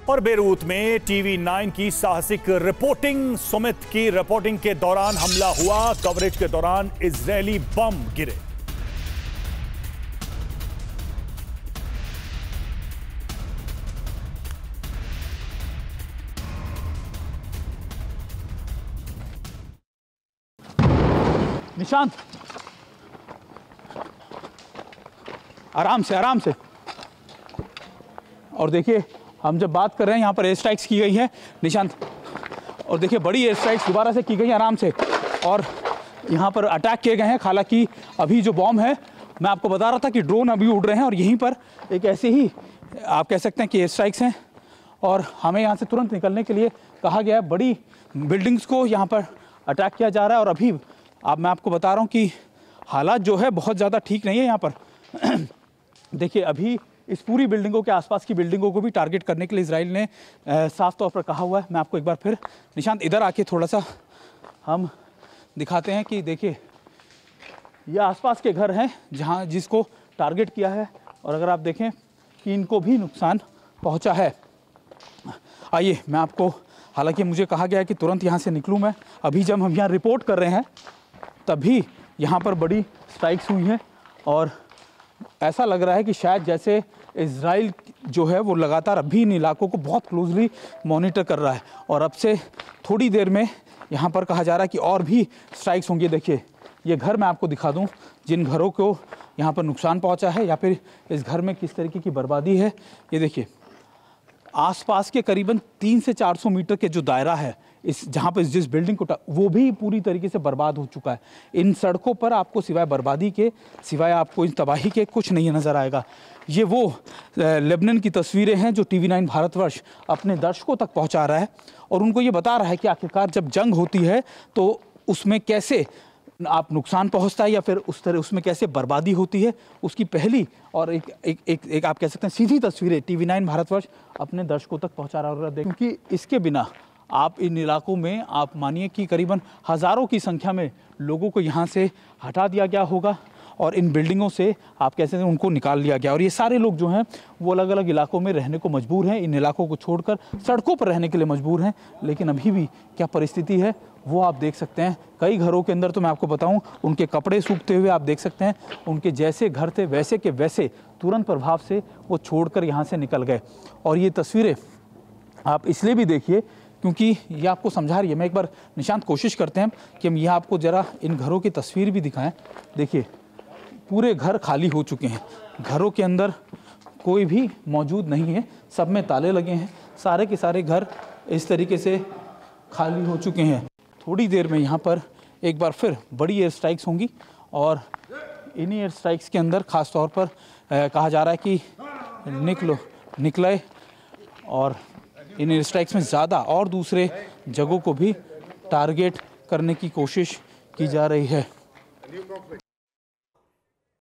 और बेरूत में TV9 की साहसिक रिपोर्टिंग। सुमित की रिपोर्टिंग के दौरान हमला हुआ। कवरेज के दौरान इजरायली बम गिरे। निशांत, आराम से आराम से। और देखिए, हम जब बात कर रहे हैं यहाँ पर एयर स्ट्राइक्स की गई है निशांत, और देखिए बड़ी एयर स्ट्राइक्स दोबारा से की गई है आराम से, और यहाँ पर अटैक किए गए हैं। हालांकि अभी जो बॉम्ब है, मैं आपको बता रहा था कि ड्रोन अभी उड़ रहे हैं और यहीं पर एक ऐसे ही आप कह सकते हैं कि एयर स्ट्राइक्स हैं, और हमें यहाँ से तुरंत निकलने के लिए कहा गया है। बड़ी बिल्डिंग्स को यहाँ पर अटैक किया जा रहा है, और अभी मैं आपको बता रहा हूँ कि हालात जो है बहुत ज़्यादा ठीक नहीं है यहाँ पर। देखिए, अभी इस पूरी बिल्डिंगों के आसपास की बिल्डिंगों को भी टारगेट करने के लिए इजराइल ने साफ तौर पर कहा हुआ है। मैं आपको एक बार फिर निशांत इधर आके थोड़ा सा हम दिखाते हैं कि देखिए, ये आसपास के घर हैं जहाँ जिसको टारगेट किया है, और अगर आप देखें कि इनको भी नुकसान पहुँचा है। आइए मैं आपको, हालांकि मुझे कहा गया है कि तुरंत यहाँ से निकलूँ मैं। अभी जब हम यहाँ रिपोर्ट कर रहे हैं तभी यहाँ पर बड़ी स्ट्राइक्स हुई हैं, और ऐसा लग रहा है कि शायद जैसे इजराइल जो है वो लगातार अभी इन इलाकों को बहुत क्लोजली मॉनिटर कर रहा है, और अब से थोड़ी देर में यहाँ पर कहा जा रहा है कि और भी स्ट्राइक्स होंगी। देखिए, ये घर मैं आपको दिखा दूँ जिन घरों को यहाँ पर नुकसान पहुँचा है, या फिर इस घर में किस तरीके की बर्बादी है। ये देखिए, आसपास के करीबन 300 से 400 मीटर के जो दायरा है इस जहाँ पर जिस बिल्डिंग को वो भी पूरी तरीके से बर्बाद हो चुका है। इन सड़कों पर आपको सिवाय बर्बादी के, सिवाय आपको इन तबाही के कुछ नहीं नज़र आएगा। ये वो लेबनान की तस्वीरें हैं जो TV9 भारतवर्ष अपने दर्शकों तक पहुँचा रहा है, और उनको ये बता रहा है कि आखिरकार जब जंग होती है तो उसमें कैसे आप नुकसान पहुंचता है, या फिर उस तरह उसमें कैसे बर्बादी होती है। उसकी पहली और एक आप कह सकते हैं सीधी तस्वीरें TV9 भारतवर्ष अपने दर्शकों तक पहुंचा रहा है। क्योंकि इसके बिना आप इन इलाकों में आप मानिए कि करीबन हज़ारों की संख्या में लोगों को यहाँ से हटा दिया गया होगा, और इन बिल्डिंगों से आप कह सकते हैं उनको निकाल लिया गया। और ये सारे लोग जो हैं वो अलग अलग इलाकों में रहने को मजबूर हैं, इन इलाकों को छोड़कर सड़कों पर रहने के लिए मजबूर हैं। लेकिन अभी भी क्या परिस्थिति है वो आप देख सकते हैं। कई घरों के अंदर तो मैं आपको बताऊं, उनके कपड़े सूखते हुए आप देख सकते हैं। उनके जैसे घर थे वैसे के वैसे तुरंत प्रभाव से वो छोड़कर यहाँ से निकल गए। और ये तस्वीरें आप इसलिए भी देखिए क्योंकि ये आपको समझा रही है। मैं एक बार निशांत कोशिश करते हैं कि हम यह आपको ज़रा इन घरों की तस्वीर भी दिखाएं। देखिए, पूरे घर खाली हो चुके हैं, घरों के अंदर कोई भी मौजूद नहीं है, सब में ताले लगे हैं। सारे के सारे घर इस तरीके से खाली हो चुके हैं। थोड़ी देर में यहाँ पर एक बार फिर बड़ी एयर स्ट्राइक्स होंगी, और इन्हीं एयर स्ट्राइक्स के अंदर ख़ास तौर पर कहा जा रहा है कि निकले, और इन एयर स्ट्राइक्स में ज़्यादा और दूसरे जगहों को भी टारगेट करने की कोशिश की जा रही है।